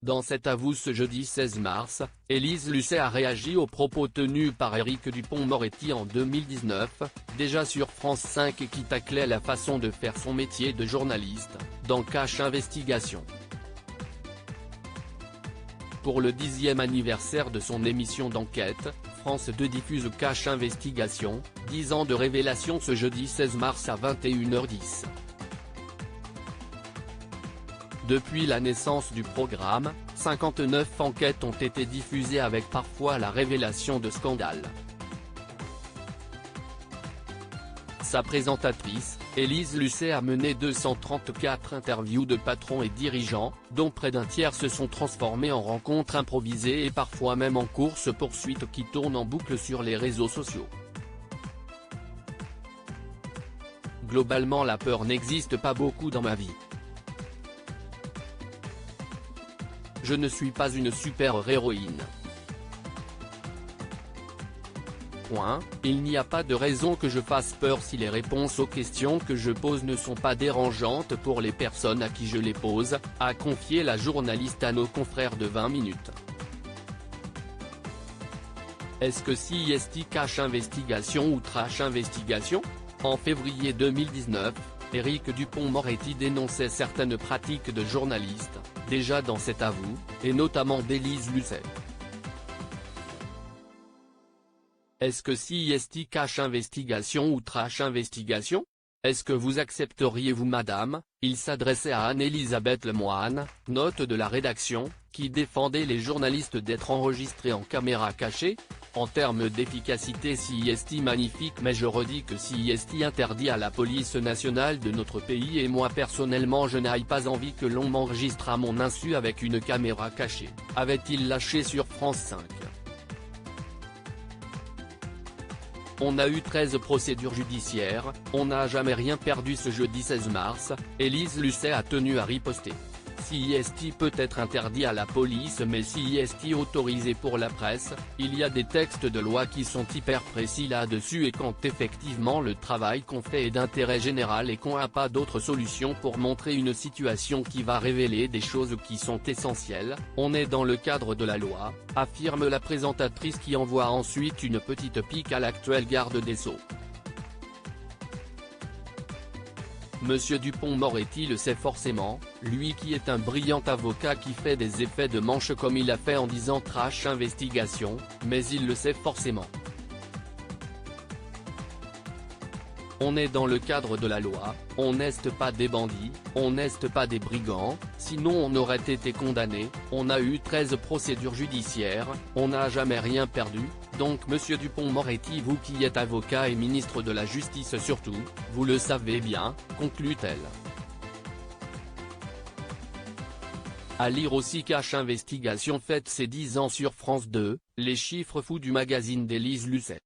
Dans cet avou ce jeudi 16 mars, Élise Lucet a réagi aux propos tenus par Éric Dupond-Moretti en 2019, déjà sur France 5 et qui taclait la façon de faire son métier de journaliste, dans Cache Investigation. Pour le 10e anniversaire de son émission d'enquête, France 2 diffuse Cache Investigation, 10 ans de révélation ce jeudi 16 mars à 21h10. Depuis la naissance du programme, 59 enquêtes ont été diffusées avec parfois la révélation de scandales. Sa présentatrice, Élise Lucet a mené 234 interviews de patrons et dirigeants, dont près d'un tiers se sont transformés en rencontres improvisées et parfois même en courses-poursuites qui tournent en boucle sur les réseaux sociaux. Globalement, la peur n'existe pas beaucoup dans ma vie. Je ne suis pas une super-héroïne. Il n'y a pas de raison que je fasse peur si les réponses aux questions que je pose ne sont pas dérangeantes pour les personnes à qui je les pose, a confié la journaliste à nos confrères de 20 minutes. Est-ce que CIST Cache Investigation ou Trash Investigation ? En février 2019, Éric Dupond-Moretti dénonçait certaines pratiques de journalistes, déjà dans cet avou, et notamment d'Élise Lucet. Est-ce que CIST Cache Investigation ou Trash Investigation ? Est-ce que vous accepteriez-vous madame ? Il s'adressait à Anne-Elisabeth Lemoine, note de la rédaction, qui défendait les journalistes d'être enregistrés en caméra cachée. En termes d'efficacité CIST magnifique, mais je redis que CIST interdit à la police nationale de notre pays et moi personnellement je n'ai pas envie que l'on m'enregistre à mon insu avec une caméra cachée, avait-il lâché sur France 5. On a eu 13 procédures judiciaires, on n'a jamais rien perdu ce jeudi 16 mars, Élise Lucet a tenu à riposter. CIST peut être interdit à la police mais CIST autorisé pour la presse, il y a des textes de loi qui sont hyper précis là-dessus et quand effectivement le travail qu'on fait est d'intérêt général et qu'on n'a pas d'autre solution pour montrer une situation qui va révéler des choses qui sont essentielles, on est dans le cadre de la loi, affirme la présentatrice qui envoie ensuite une petite pique à l'actuel garde des Sceaux. Monsieur Dupond-Moretti le sait forcément, lui qui est un brillant avocat qui fait des effets de manche comme il a fait en disant Trash Investigation, mais il le sait forcément. On est dans le cadre de la loi, on n'est pas des bandits, on n'est pas des brigands, sinon on aurait été condamné, on a eu 13 procédures judiciaires, on n'a jamais rien perdu, donc monsieur Dupond-Moretti vous qui êtes avocat et ministre de la Justice surtout, vous le savez bien, conclut-elle. À lire aussi Cache Investigation fête ses 10 ans sur France 2, les chiffres fous du magazine d'Élise Lucet.